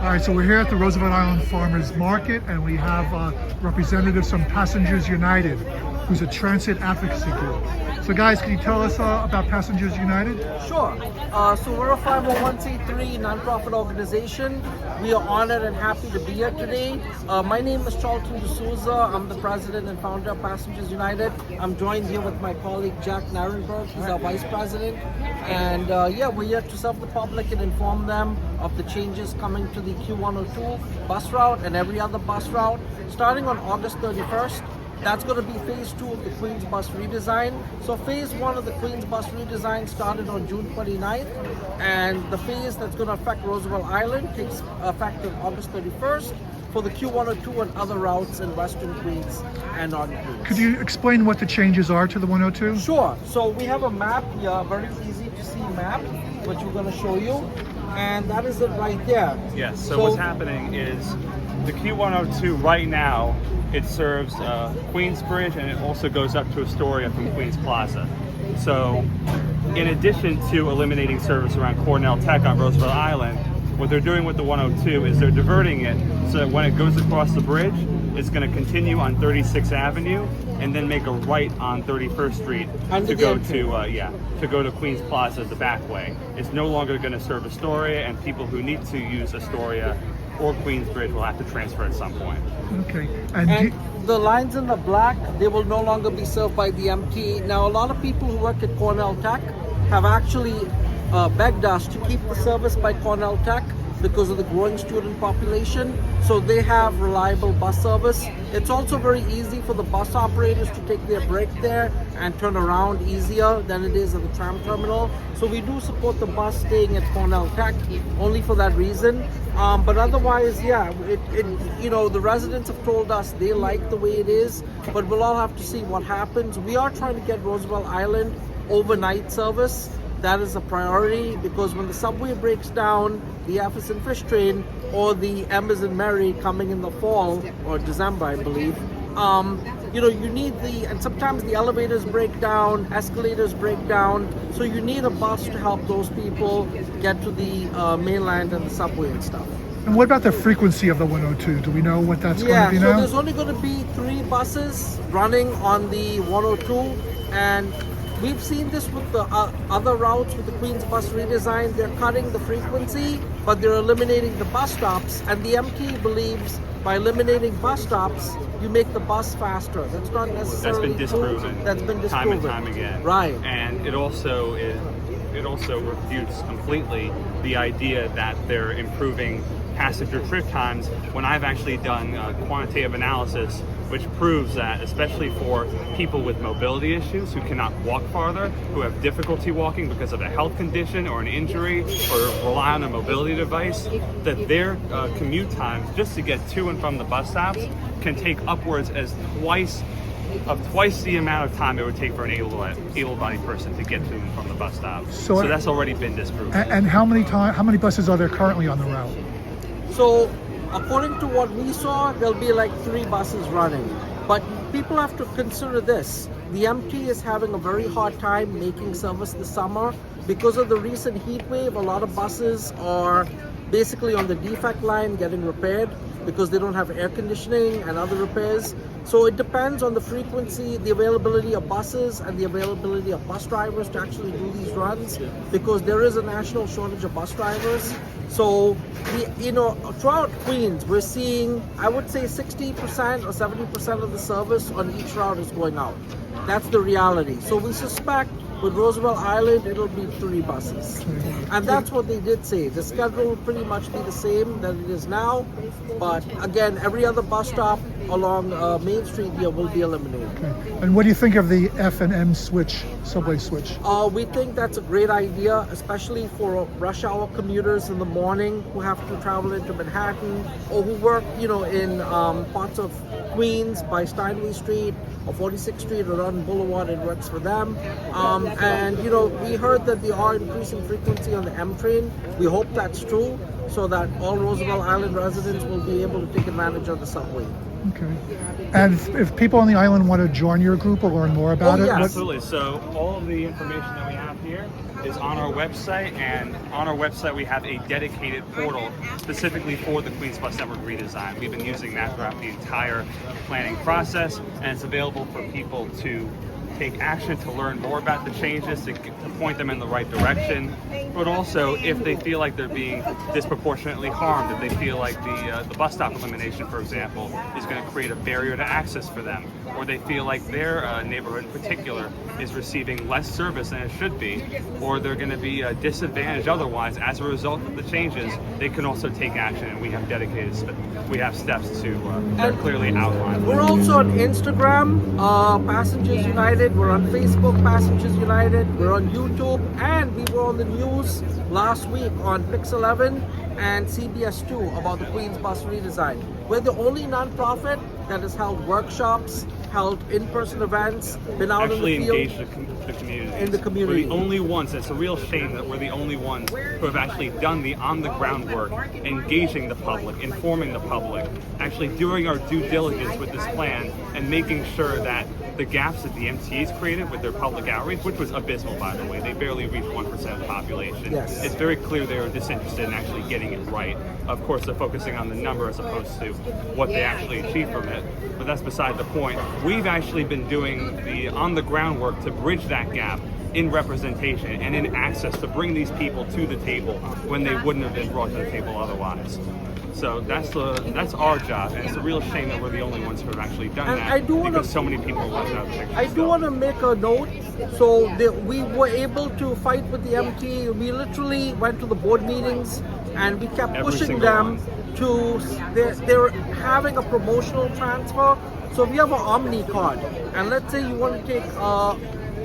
All right, so we're here at the Roosevelt Island Farmers Market, and we have representatives from Passengers United, who's a transit advocacy group. So guys, can you tell us about Passengers United? Sure. So we're a 501c3 nonprofit organization. We are honored and happy to be here today. My name is Charlton D'Souza. I'm the president and founder of Passengers United. I'm joined here with my colleague Jack Narenberg, who's our vice president. And yeah, we're here to serve the public and inform them of the changes coming to the Q102 bus route and every other bus route. Starting on August 31st, that's going to be phase 2 of the Queens Bus Redesign. So phase 1 of the Queens Bus Redesign started on June 29th, and the phase that's going to affect Roosevelt Island takes effect on August 31st for the Q102 and other routes in Western Queens and Northern Queens. Could you explain what the changes are to the 102? Sure. So we have a map here, very easy to see map, which we're going to show you, and that is it right there. Yes, so what's happening is the Q102 right now, it serves Queensbridge, and it also goes up to Astoria from Queens Plaza. So in addition to eliminating service around Cornell Tech on Roosevelt Island, what they're doing with the 102 is they're diverting it so that when it goes across the bridge, it's going to continue on 36th Avenue and then make a right on 31st Street to go to Queens Plaza the back way. It's no longer going to serve Astoria, and people who need to use Astoria or Queensbridge will have to transfer at some point. Okay. And the lines in the black, they will no longer be served by the MT. Now, a lot of people who work at Cornell Tech have actually begged us to keep the service by Cornell Tech because of the growing student population. So they have reliable bus service. It's also very easy for the bus operators to take their break there and turn around easier than it is at the tram terminal. So we do support the bus staying at Cornell Tech only for that reason. But otherwise, yeah, the residents have told us they like the way it is, but we'll all have to see what happens. We are trying to get Roosevelt Island overnight service. That is a priority, because when the subway breaks down, the F is in Fish train, or the M is in Mary coming in the fall or December, I believe, you need and sometimes the elevators break down, escalators break down, so you need a bus to help those people get to the mainland and the subway and stuff. And what about the frequency of the 102? Do we know what that's going to be now? Yeah, so there's only going to be 3 buses running on the 102, and we've seen this with the other routes with the Queens Bus Redesign. They're cutting the frequency, but they're eliminating the bus stops, and the MT believes by eliminating bus stops, you make the bus faster. That's not necessarily That's been disproven. That's been disproven. Time and time again. Right. And it also refutes completely the idea that they're improving passenger trip times, when I've actually done quantitative analysis which proves that, especially for people with mobility issues who cannot walk farther, who have difficulty walking because of a health condition or an injury, or rely on a mobility device, that their commute times just to get to and from the bus stops can take upwards as twice the amount of time it would take for an able-bodied person to get to and from the bus stop. So that's already been disproven. And how many buses are there currently on the route? So according to what we saw, there'll be like 3 buses running. But people have to consider this. The MT is having a very hard time making service this summer. Because of the recent heat wave, a lot of buses are basically on the defect line getting repaired because they don't have air conditioning and other repairs. So it depends on the frequency, the availability of buses, and the availability of bus drivers to actually do these runs, because there is a national shortage of bus drivers. So, throughout Queens, we're seeing, I would say 60% or 70% of the service on each route is going out. That's the reality. So we suspect with Roosevelt Island, it'll be 3 buses. And that's what they did say. The schedule will pretty much be the same that it is now. But again, every other bus stop along Main Street here will be eliminated. Okay. And what do you think of the F and M subway switch? We think that's a great idea, especially for rush hour commuters in the morning who have to travel into Manhattan, or who work, in parts of Queens by Steinway Street or 46th Street or Rodden Boulevard. It works for them. And we heard that they are increasing frequency on the M train. We hope that's true, so that all Roosevelt Island residents will be able to take advantage of the subway. Okay. And if people on the island want to join your group or learn more about it? Absolutely. So all of the information that we have here here is on our website, and on our website we have a dedicated portal specifically for the Queens Bus Network redesign. We've been using that throughout the entire planning process, and it's available for people to take action, to learn more about the changes, to point them in the right direction, but also if they feel like they're being disproportionately harmed, if they feel like the bus stop elimination, for example, is going to create a barrier to access for them, or they feel like their neighborhood in particular is receiving less service than it should be, or they're going to be disadvantaged otherwise as a result of the changes, they can also take action, and we have dedicated steps to that are clearly outlined. We're also on Instagram, Passengers United. We're on Facebook, Passengers United. We're on YouTube, and we were on the news last week on Pix 11 and CBS 2 about the Queens Bus redesign. We're the only nonprofit that has held workshops, held in-person events, been out Actually in the field. engaged the community. In the community. We're the only ones, it's a real shame that we're the only ones who have actually done the on-the-ground work, engaging the public, informing the public, actually doing our due diligence with this plan, and making sure that the gaps that the MTAs created with their public outreach, which was abysmal, by the way, they barely reached 1% of the population. Yes. It's very clear they were disinterested in actually getting it right. Of course, they're focusing on the number as opposed to what they actually achieve from it, but that's beside the point. We've actually been doing the on-the-ground work to bridge that gap in representation and in access, to bring these people to the table when they wouldn't have been brought to the table otherwise. So that's our job, and it's a real shame that we're the only ones who have actually done And that, I do wanna- because so many people are left out of the picture. I do want to make a note. So we were able to fight with the MT. We literally went to the board meetings and we kept Every pushing single them one. to. They're having a promotional transfer. So if you have an Omni card, and let's say you want to take,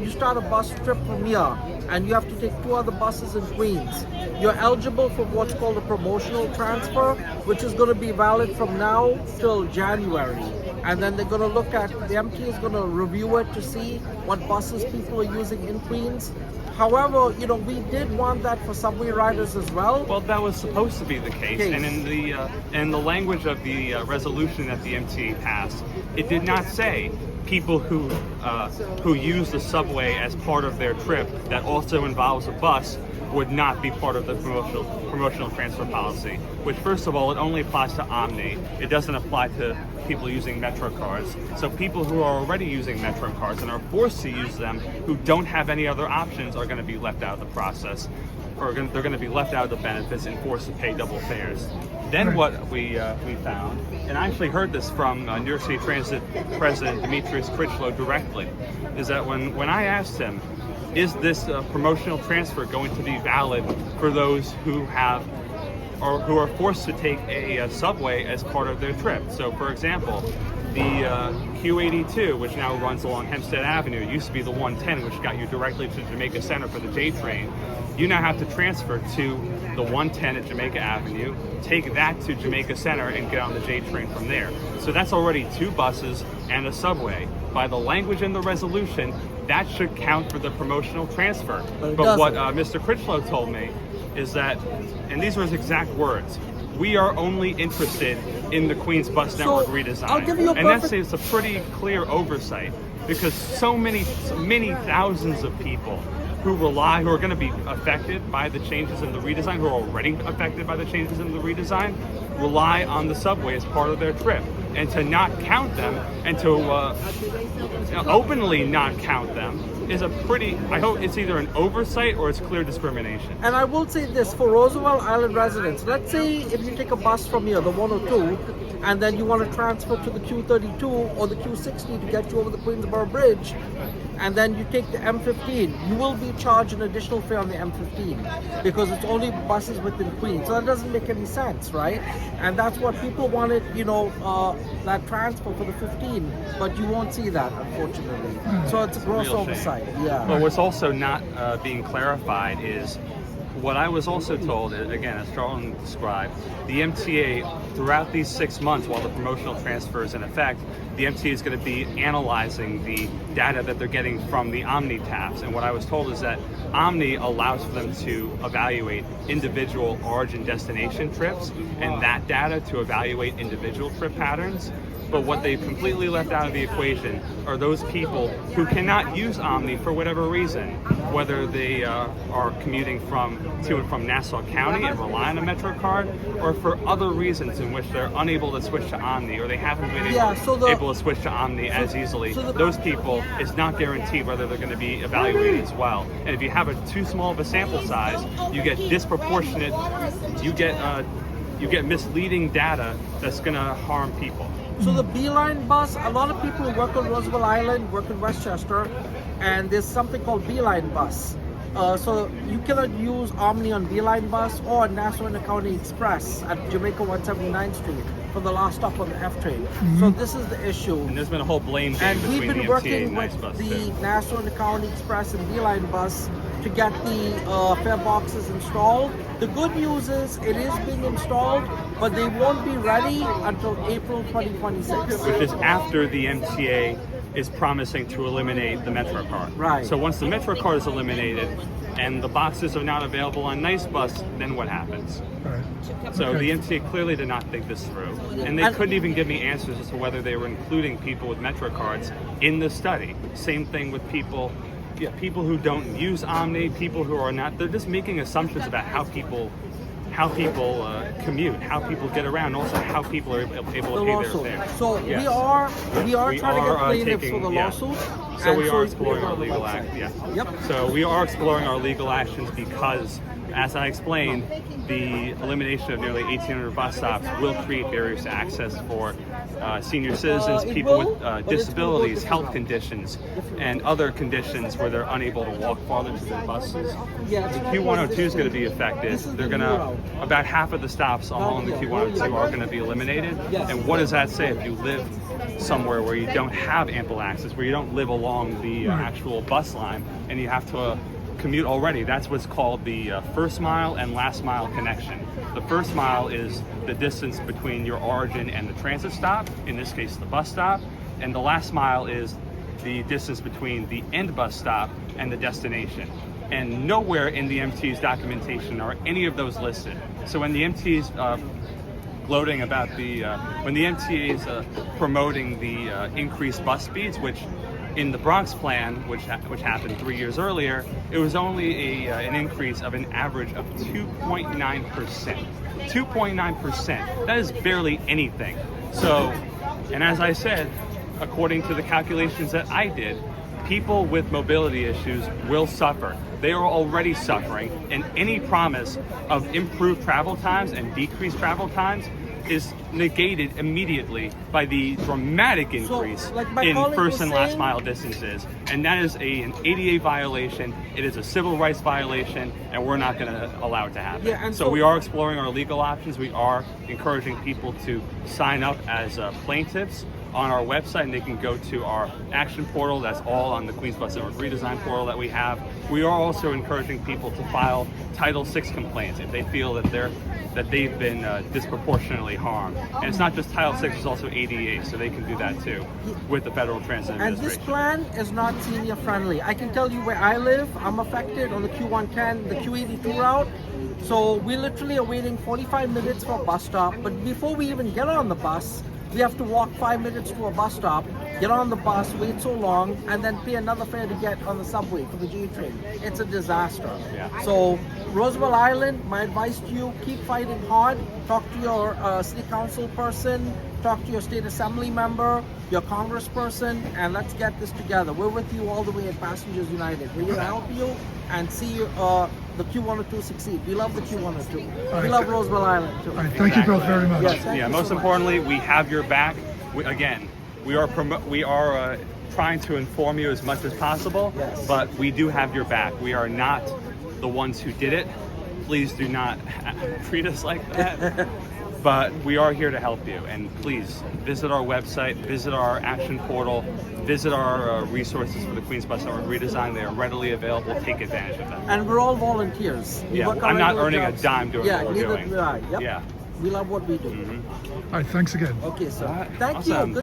you start a bus trip from here, and you have to take 2 other buses in Queens. You're eligible for what's called a promotional transfer, which is going to be valid from now till January. And then they're going to look at, the MT is going to review it to see what buses people are using in Queens. However, we did want that for subway riders as well. Well, that was supposed to be the case, and in the language of the resolution that the MTA passed, it did not say people who use the subway as part of their trip that also involves a bus would not be part of the promotional transfer policy, which, first of all, it only applies to Omni. It doesn't apply to people using Metro cards. So people who are already using Metro cards and are forced to use them, who don't have any other options, are going to be left out of the process, or they're going to be left out of the benefits and forced to pay double fares. Then what we found, and I actually heard this from New York City Transit President Demetrius Critchlow directly, is that when I asked him, is this promotional transfer going to be valid for those who have or who are forced to take a subway as part of their trip? So, for example, the Q102, which now runs along Hempstead Avenue, used to be the 110, which got you directly to Jamaica Center for the J train. You now have to transfer to the 110 at Jamaica Avenue, take that to Jamaica Center, and get on the J train from there. So that's already 2 buses and a subway. By the language in the resolution, that should count for the promotional transfer. But what Mr. Critchlow told me is that, and these were his exact words, we are only interested in the Queens Bus Network redesign. I'll give you a and it's a pretty clear oversight, because so many thousands of people who are going to be affected by the changes in the redesign, who are already affected by the changes in the redesign, rely on the subway as part of their trip. And to not count them, and to openly not count them, is a pretty, I hope it's either an oversight or it's clear discrimination. And I will say this, for Roosevelt Island residents, let's say if you take a bus from here, the 102, and then you want to transfer to the Q32 or the Q60 to get you over the Queensboro Bridge, and then you take the M15, you will be charged an additional fare on the M15 because it's only buses within Queens. So that doesn't make any sense, right? And that's what people wanted, that transfer for the 15, but you won't see that, unfortunately. So it's a gross oversight. Yeah. But what's also not being clarified is what I was also told, again, as Charlton described, the MTA, throughout these 6 months while the promotional transfer is in effect, the MTA is going to be analyzing the data that they're getting from the Omni tabs. And what I was told is that Omni allows for them to evaluate individual origin destination trips, and that data to evaluate individual trip patterns. But what they've completely left out of the equation are those people who cannot use Omni for whatever reason, whether they are commuting to and from Nassau County and rely on a Metro card, or for other reasons in which they're unable to switch to Omni, or they haven't been able to switch to Omni as easily. Those people, it's not guaranteed whether they're going to be evaluated as well. And if you have too small of a sample size, you get disproportionate, you get misleading data that's going to harm people. So the Beeline bus, a lot of people who work on Roosevelt Island work in Westchester, and there's something called Beeline bus. So you cannot use Omni on Beeline bus or Nassau County Express at Jamaica 179th Street for the last stop on the F train. So this is the issue. And there's been a whole blame game and we've between been the MTA working and with Nice Bus the too. Nassau County Express and Beeline bus to get the fare boxes installed. The good news is it is being installed, but they won't be ready until April 2026. Which is after the MTA is promising to eliminate the Metro card. Right. So once the Metro card is eliminated and the boxes are not available on Nice Bus, then what happens? Right. So Okay. the MTA clearly did not think this through, and they couldn't even give me answers as to whether they were including people with Metro cards in the study. Same thing with people who don't use Omni, people who are not. They're just making assumptions about how people commute, how people get around, also how people are able to pay their fare. So Yes. we are trying to get plaintiffs taking- for the yeah. lawsuit. So and we are you exploring go our on the legal website. action. Yeah. Yep. So we are exploring our legal actions because, as I explained, the elimination of nearly 1,800 bus stops will create barriers to access for senior citizens, It people will, with but it's disabilities, gonna go health conditions, and other conditions where they're unable to walk farther to their buses. Yeah, The Q102 is going to be affected. This is They're the going new to, route. about half of the stops along the Q102 are going to be eliminated. Yes. And what does that say if you live somewhere where you don't have ample access, where you don't live along the actual bus line, and you have to commute already? That's what's called the first mile and last mile connection. The first mile is the distance between your origin and the transit stop, in this case the bus stop, and the last mile is the distance between the end bus stop and the destination. And nowhere in the MT's documentation are any of those listed. So when the MT's gloating about when the MTA is promoting the increased bus speeds, which in the Bronx plan, which happened 3 years earlier, it was only an increase of an average of 2.9%. 2.9%. That is barely anything. So, and as I said, according to the calculations that I did, people with mobility issues will suffer. They are already suffering, and any promise of improved travel times and decreased travel times is negated immediately by the dramatic increase like my in colleague first was and last saying- mile distances. And that is an ADA violation, it is a civil rights violation, and we're not going to allow it to happen. Yeah, and so we are exploring our legal options. We are encouraging people to sign up as plaintiffs on our website, and they can go to our action portal. That's all on the Queens Bus Network Redesign portal that we have. We are also encouraging people to file Title VI complaints if they feel that they've been disproportionately harmed. And it's not just Title VI, it's also ADA, so they can do that too with the Federal Transit And this Administration. plan is not senior friendly. I can tell you where I live. I'm affected on the Q110, the Q82 route. So we literally are waiting 45 minutes for a bus stop. But before we even get on the bus, we have to walk 5 minutes to a bus stop, get on the bus, wait so long, and then pay another fare to get on the subway for the G train. It's a disaster. Yeah. So Roosevelt Island, my advice to you, keep fighting hard. Talk to your city council person, talk to your state assembly member, your congressperson, and let's get this together. We're with you all the way at Passengers United. We're here to help you and see the Q102 succeed. We love the Q102. We love Roosevelt Island too. All right, thank you both very much. Yes, thank Yeah, you most so much. importantly, we have your back. We are trying to inform you as much as possible, Yes. but we do have your back. We are not the ones who did it. Please do not treat us like that. But we are here to help you, and please visit our website, visit our action portal, visit our resources for the Queens Bus Network Redesign. They are readily available. Take advantage of them. And we're all volunteers. We Yeah, work our I'm not regular earning a jobs. dime doing what we're neither doing. do I. Yep. Yeah. We love what we do. All right, thanks again. Okay, so All right, thank awesome. you. Good